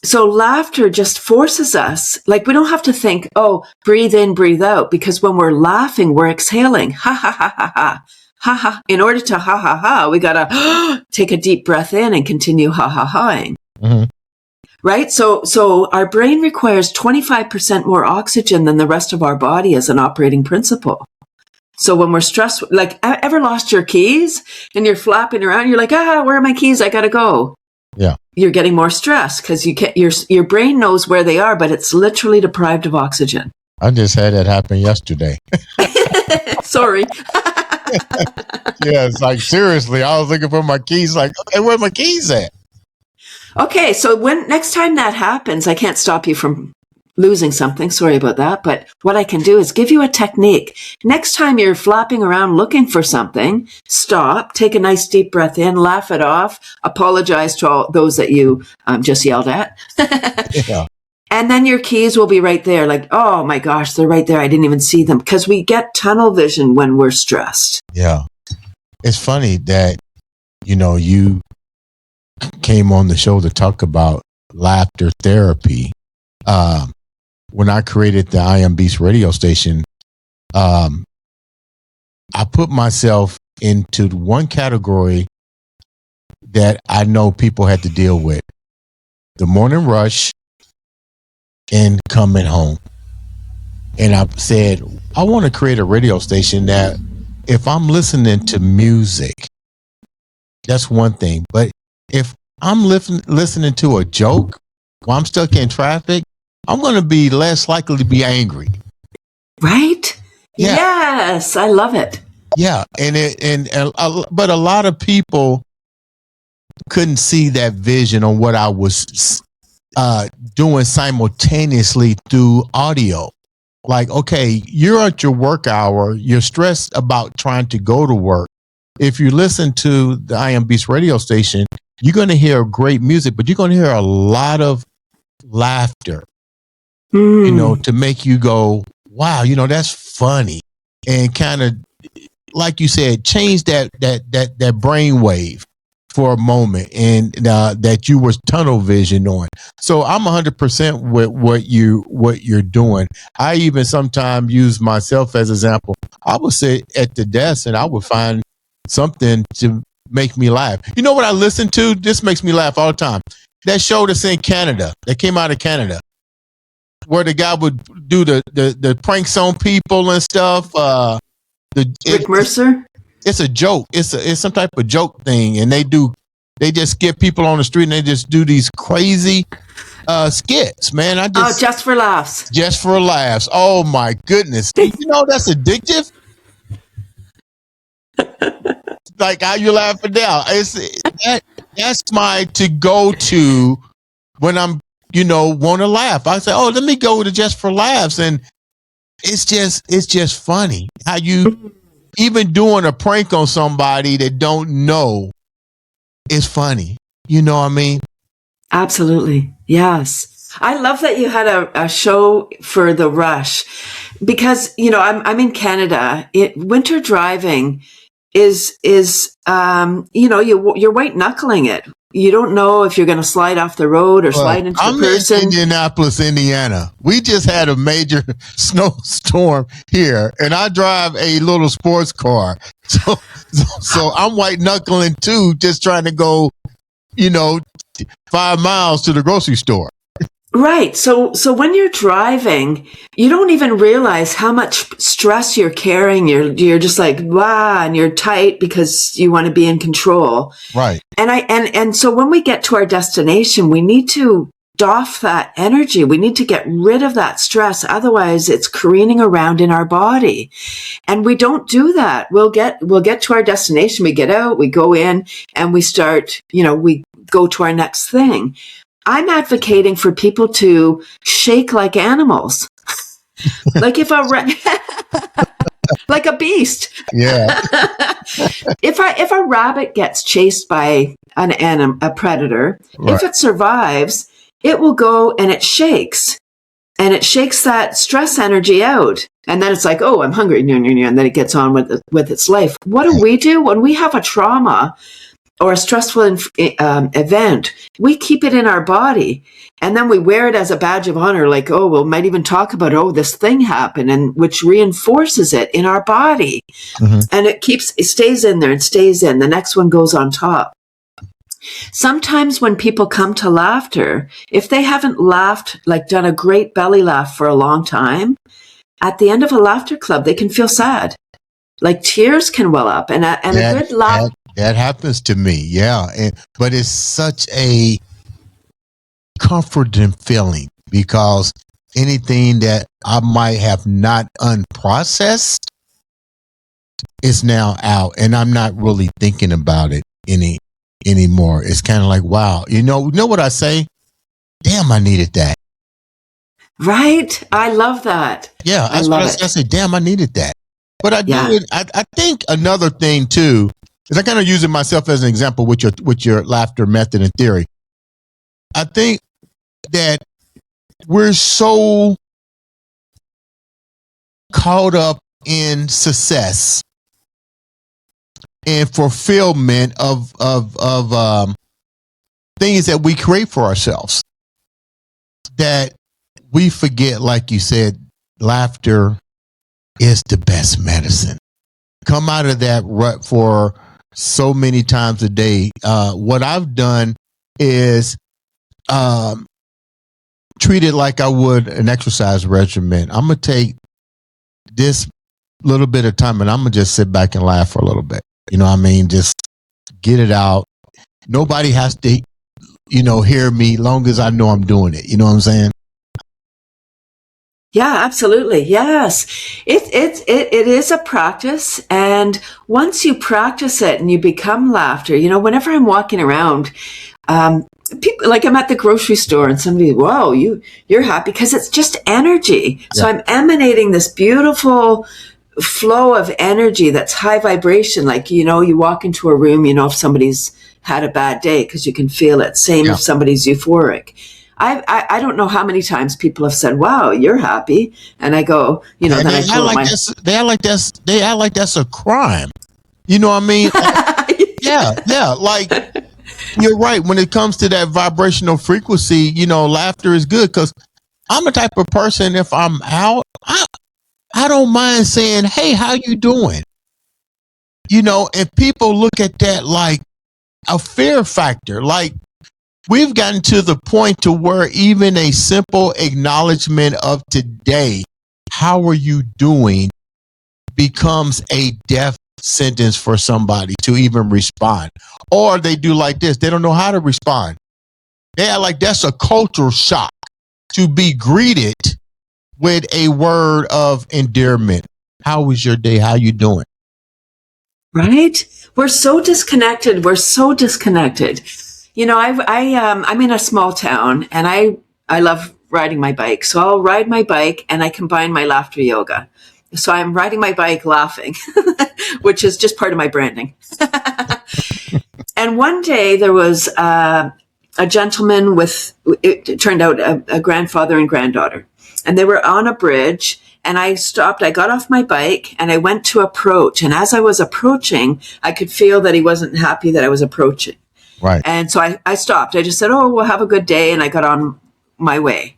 So laughter just forces us, like we don't have to think, oh, breathe in, breathe out, because when we're laughing, we're exhaling. Ha, ha, ha, ha, ha. Ha, ha. In order to ha, ha, ha, we got to take a deep breath in and continue ha, ha, haing. Mm-hmm. Right? So our brain requires 25% more oxygen than the rest of our body as an operating principle. So when we're stressed, like, ever lost your keys and you're flapping around, you're like, where are my keys? I got to go. Yeah. You're getting more stressed because your brain knows where they are, but it's literally deprived of oxygen. I just had that happen yesterday. Sorry. Yeah, it's like, seriously, I was looking for my keys, like, okay, where are my keys at? Okay, so next time that happens, I can't stop you from losing something. Sorry about that. But what I can do is give you a technique. Next time you're flopping around looking for something, stop, take a nice deep breath in, laugh it off, apologize to all those that you just yelled at. Yeah. And then your keys will be right there. Like, oh my gosh, they're right there. I didn't even see them, because we get tunnel vision when we're stressed. Yeah. It's funny that, you came on the show to talk about laughter therapy. When I created the I Am Beast radio station, I put myself into one category that I know people had to deal with: the morning rush and coming home. And I said, I want to create a radio station that if I'm listening to music, that's one thing. But if I'm listening to a joke while I'm stuck in traffic, I'm going to be less likely to be angry. Right? Yeah. Yes, I love it. Yeah, but a lot of people couldn't see that vision on what I was doing simultaneously through audio. Like, okay, you're at your work hour, you're stressed about trying to go to work. If you listen to the I Am Beast radio station, you're going to hear great music, but you're going to hear a lot of laughter, to make you go, wow, that's funny. And kind of, like you said, change that brain wave for a moment, and that you was tunnel vision on. So I'm 100% with what you're doing. I even sometimes use myself as an example. I would sit at the desk and I would find something to make me laugh. You know what I listen to? This makes me laugh all the time. That show that's in Canada, that came out of Canada, where the guy would do the pranks on people and stuff. Rick Mercer? It's a joke. It's some type of joke thing, and they just get people on the street and they just do these crazy skits, man. Just for laughs. Just for laughs. Oh my goodness. That's addictive. Like how you laughing now. That's my to go to when I'm, want to laugh. I say, oh, let me go to Just for Laughs. And it's just funny how you even doing a prank on somebody that don't know is funny. You know what I mean? Absolutely. Yes. I love that you had a show for the rush because, I'm in Canada. Winter driving is you're white knuckling it. You don't know if you're going to slide off the road or slide into I'm the person. in Indianapolis, Indiana. We just had a major snowstorm here, and I drive a little sports car. So I'm white knuckling too, just trying to go, 5 miles to the grocery store. Right. So when you're driving, you don't even realize how much stress you're carrying. You're just like, wow, and you're tight because you want to be in control. Right. And so when we get to our destination, we need to doff that energy. We need to get rid of that stress. Otherwise it's careening around in our body. And we don't do that. We'll get to our destination. We get out, we go in, and we start, we go to our next thing. I'm advocating for people to shake like animals, like like a beast. Yeah. If a rabbit gets chased by a predator, right, if it survives, it will go and it shakes that stress energy out. And then it's like, oh, I'm hungry. And then it gets on with its life. What do we do when we have a trauma or a stressful event? We keep it in our body, and then we wear it as a badge of honor. Like, oh, we might even talk about, oh, this thing happened, and which reinforces it in our body. Mm-hmm. And it stays in there and stays in. The next one goes on top. Sometimes when people come to laughter, if they haven't laughed, like done a great belly laugh for a long time, at the end of a laughter club, they can feel sad. Like tears can well up, and a good laugh. That happens to me, yeah. But it's such a comforting feeling because anything that I might have not unprocessed is now out, and I'm not really thinking about it anymore. It's kind of like, wow, you know what I say? Damn, I needed that. Right? I love that. Yeah, that's what I say. Damn, I needed that. But I do it. I think another thing too. I kind of using myself as an example with your laughter method and theory. I think that we're so caught up in success and fulfillment of things that we create for ourselves that we forget, like you said, laughter is the best medicine. Come out of that rut for so many times a day. What I've done is treat it like I would an exercise regimen. I'm going to take this little bit of time and I'm going to just sit back and laugh for a little bit. You know what I mean? Just get it out. Nobody has to, hear me long as I know I'm doing it. You know what I'm saying? Yeah, absolutely. Yes. It is a practice. And once you practice it and you become laughter, whenever I'm walking around, people, like I'm at the grocery store and somebody, whoa, you're happy because it's just energy. Yeah. So I'm emanating this beautiful flow of energy that's high vibration. Like, you walk into a room, if somebody's had a bad day because you can feel it. Same if somebody's euphoric. I don't know how many times people have said, wow, you're happy. And I go, then I feel they act like that's a crime. You know what I mean? Yeah. Like, you're right. When it comes to that vibrational frequency, laughter is good because I'm the type of person, if I'm out, I don't mind saying, hey, how you doing? And people look at that like a fear factor. Like, we've gotten to the point to where even a simple acknowledgement of today, how are you doing, becomes a death sentence for somebody to even respond. Or they do like this. They don't know how to respond. They are like, that's a cultural shock to be greeted with a word of endearment. How was your day? How you doing? Right? We're so disconnected. I'm in a small town, and I love riding my bike. So I'll ride my bike, and I combine my laughter yoga. So I'm riding my bike laughing, which is just part of my branding. And one day there was a gentleman with, it turned out, a grandfather and granddaughter. And they were on a bridge, and I stopped. I got off my bike, and I went to approach. And as I was approaching, I could feel that he wasn't happy that I was approaching. Right. And so I stopped. I just said, "Oh, well, have a good day." And I got on my way.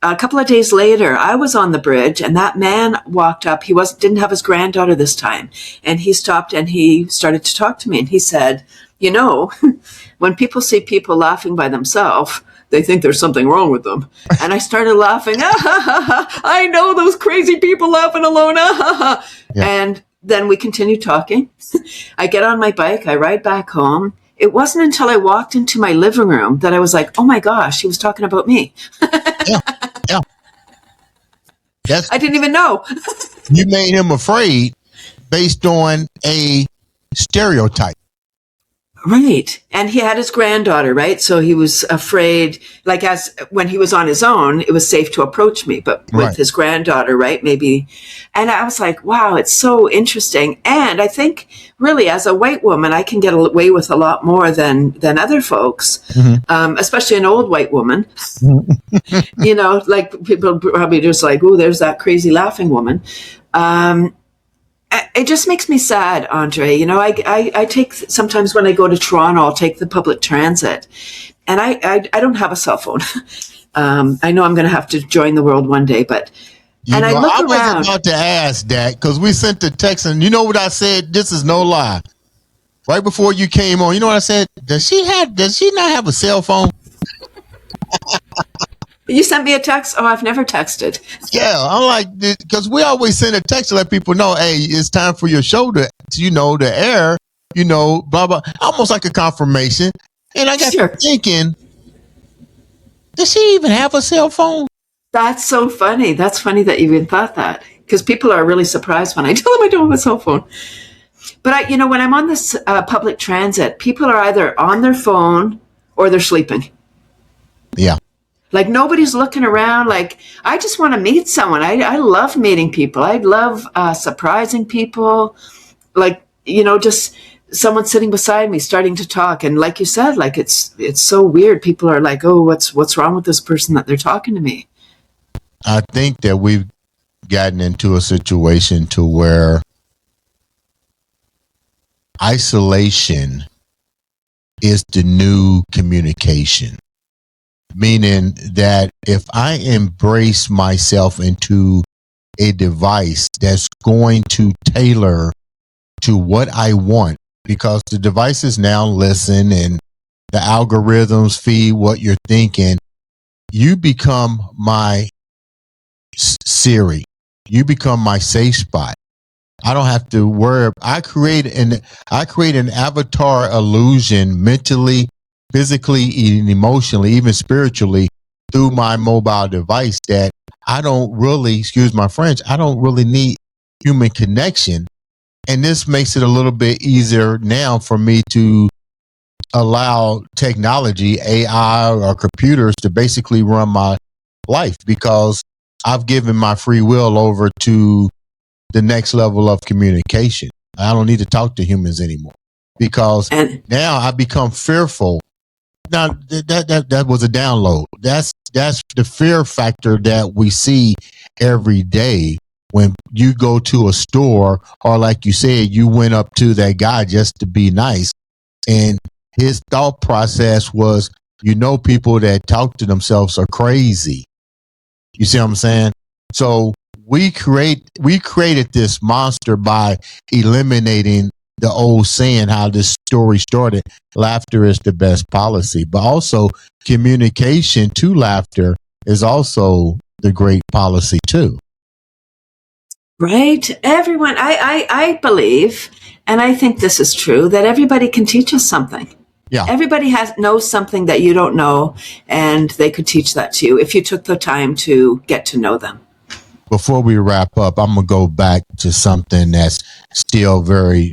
A couple of days later, I was on the bridge, and that man walked up. He didn't have his granddaughter this time. And he stopped, and he started to talk to me. And he said, when people see people laughing by themselves, they think there's something wrong with them. And I started laughing. I know those crazy people laughing alone. Yeah. And then we continued talking. I get on my bike. I ride back home. It wasn't until I walked into my living room that I was like, oh my gosh, he was talking about me. Yeah. I didn't even know. You made him afraid based on a stereotype. Right. And he had his granddaughter, right? So he was afraid, like when he was on his own, it was safe to approach me, but with his granddaughter, right? Maybe. And I was like, wow, it's so interesting. And I think really as a white woman, I can get away with a lot more than other folks, especially an old white woman. Like people probably just like, oh, there's that crazy laughing woman. It just makes me sad, Andre. I take, sometimes when I go to Toronto, I'll take the public transit, and I don't have a cell phone. I know I'm going to have to join the world one day, but I look around. I was about to ask that because we sent the text, and you know what I said? This is no lie. Right before you came on, you know what I said? Does she not have a cell phone? You sent me a text? Oh, I've never texted. Yeah, I'm like, because we always send a text to let people know, hey, it's time for your show to air, blah, blah, almost like a confirmation. And I got thinking, does she even have a cell phone? That's so funny. That's funny that you even thought that, because people are really surprised when I tell them I don't have a cell phone. But when I'm on this public transit, people are either on their phone or they're sleeping. Yeah. Like nobody's looking around. Like I just want to meet someone. I love meeting people. I love surprising people. Like, just someone sitting beside me starting to talk. And like you said, like it's so weird. People are like, oh, what's wrong with this person that they're talking to me? I think that we've gotten into a situation to where isolation is the new communication. Meaning that if I embrace myself into a device that's going to tailor to what I want, because the devices now listen and the algorithms feed what you're thinking, you become my Siri. You become my safe spot. I don't have to worry. I create an avatar illusion mentally, physically, and emotionally, even spiritually, through my mobile device that I don't really, excuse my French, I don't really need human connection. And this makes it a little bit easier now for me to allow technology, AI or computers to basically run my life, because I've given my free will over to the next level of communication. I don't need to talk to humans anymore, because now I become fearful. Now that was a download. That's the fear factor that we see every day when you go to a store, or like you said, you went up to that guy just to be nice, and his thought process was, people that talk to themselves are crazy. You see what I'm saying? So we created this monster by eliminating the old saying, how this story started, laughter is the best policy, but also communication to laughter is also the great policy too. Right. Everyone, I believe, and I think this is true, that everybody can teach us something. Yeah. Everybody knows something that you don't know, and they could teach that to you if you took the time to get to know them. Before we wrap up, I'm going to go back to something that's still very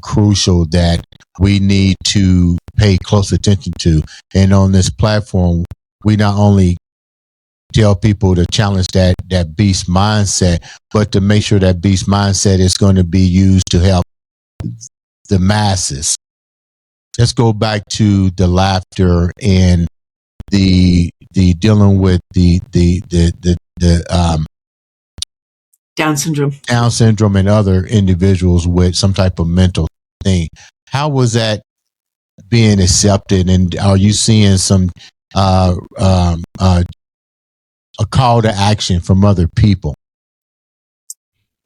crucial that we need to pay close attention to. And on this platform, we not only tell people to challenge that beast mindset, but to make sure that beast mindset is going to be used to help the masses. Let's go back to the laughter and the dealing with the Down syndrome and other individuals with some type of mental thing. How was that being accepted, and are you seeing some a call to action from other people?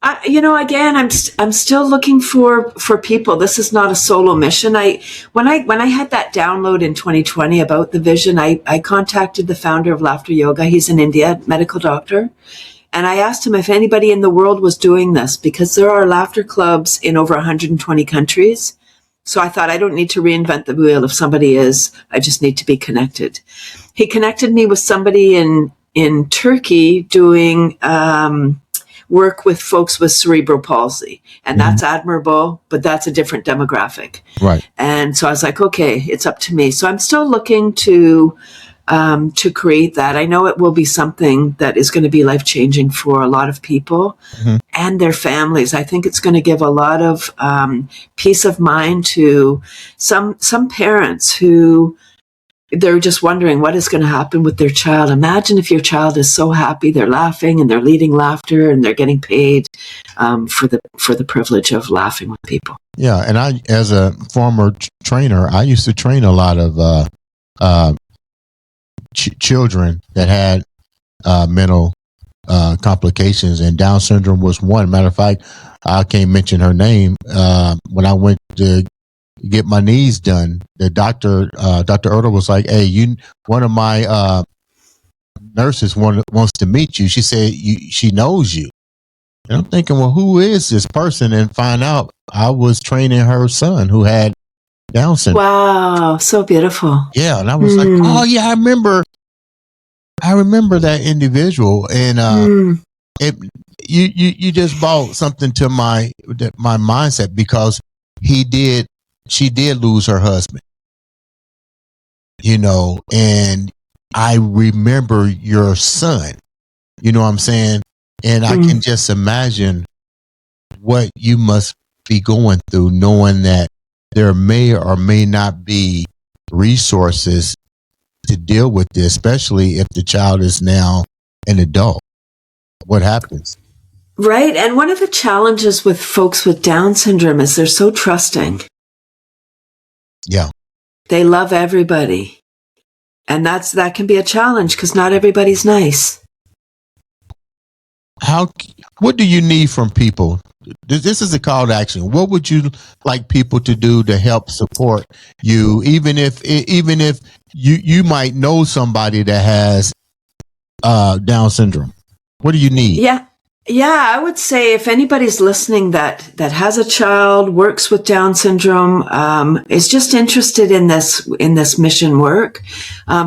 Again, I'm still looking for people. This is not a solo mission. When I had that download in 2020 about the vision, I contacted the founder of Laughter Yoga. He's in India, medical doctor. And I asked him if anybody in the world was doing this, because there are laughter clubs in over 120 countries. So I thought, I don't need to reinvent the wheel. If somebody is, I just need to be connected. He connected me with somebody in Turkey doing work with folks with cerebral palsy. And that's admirable, but that's a different demographic. Right. And so I was like, okay, it's up to me. So I'm still looking to create that. I know it will be something that is going to be life-changing for a lot of people and their families. I think it's going to give a lot of peace of mind to some parents who they're just wondering what is going to happen with their child. Imagine if your child is so happy, they're laughing and they're leading laughter and they're getting paid for the privilege of laughing with people. Yeah, and I, as a former trainer, I used to train a lot of children that had mental complications, and Down syndrome was one. Matter of fact, I can't mention her name. When I went to get my knees done, the Dr. Erdo was like, "Hey, one of my nurses wants to meet you." She said she knows you, and I'm thinking, well, who is this person? And find out I was training her son who had Down syndrome. Wow, so beautiful. Yeah, and I was like, oh yeah, I remember that individual, and you just brought something to my mindset, because she did lose her husband, and I remember your son, you know what I'm saying? And I can just imagine what you must be going through, knowing that there may or may not be resources to deal with this, especially if the child is now an adult. What happens? Right. And one of the challenges with folks with Down syndrome is they're so trusting. Yeah. They love everybody. And that can be a challenge because not everybody's nice. What do you need from people? This is a call to action. What would you like people to do to help support you, even if you might know somebody that has Down syndrome? What do you need? Yeah, I would say if anybody's listening that has a child, works with Down syndrome, is just interested in this mission work,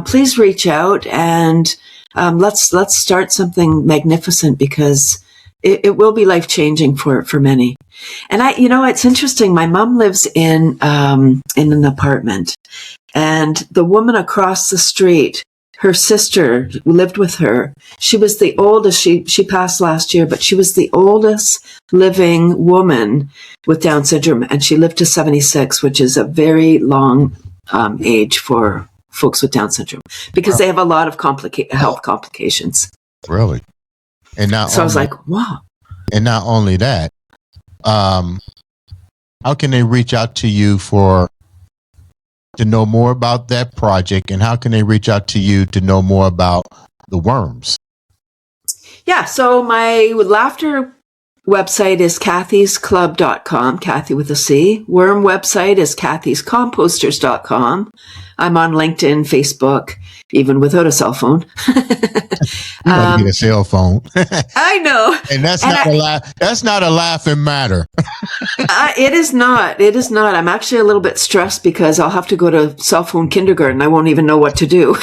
please reach out and let's start something magnificent, because it will be life-changing for many. And it's interesting. My mom lives in an apartment, and the woman across the street, her sister lived with her. She was the oldest. She passed last year, but she was the oldest living woman with Down syndrome, and she lived to 76, which is a very long age for folks with Down syndrome, because they have a lot of health complications. Really? And I was like, wow. And not only that, how can they reach out to you to know more about that project, and how can they reach out to you to know more about the worms? Yeah, so my laughter website is cathysclub.com, Cathy with a C. Worm website is cathy'scomposters.com. I'm on LinkedIn, Facebook, even without a cell phone. You want to get a cell phone. I know. And that's not a laughing matter. It is not. It is not. I'm actually a little bit stressed because I'll have to go to cell phone kindergarten. I won't even know what to do.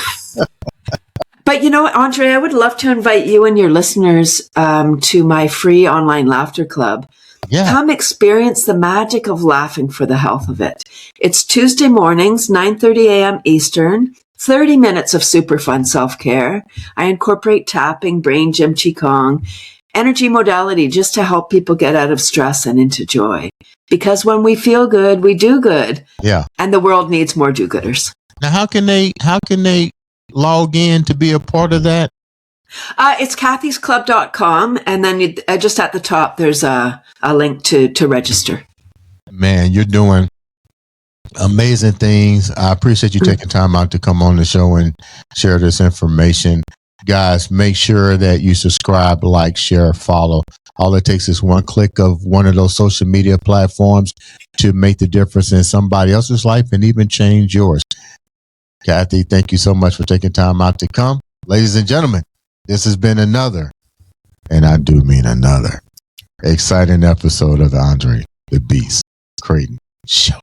But Andre, I would love to invite you and your listeners to my free online laughter club. Yeah. Come experience the magic of laughing for the health of it. It's Tuesday mornings, 9:30 a.m. Eastern, 30 minutes of super fun self-care. I incorporate tapping, brain gym, qigong, energy modality just to help people get out of stress and into joy. Because when we feel good, we do good. Yeah. And the world needs more do-gooders. Now, how can they log in to be a part of that? It's cathysclub.com, and then just at the top, there's a link to register. Man, you're doing amazing things. I appreciate you taking time out to come on the show and share this information. Guys, make sure that you subscribe, like, share, follow. All it takes is one click of one of those social media platforms to make the difference in somebody else's life and even change yours. Cathy, thank you so much for taking time out to come. Ladies and gentlemen, this has been another, and I do mean another, exciting episode of the Andre the Beast Creighton Show.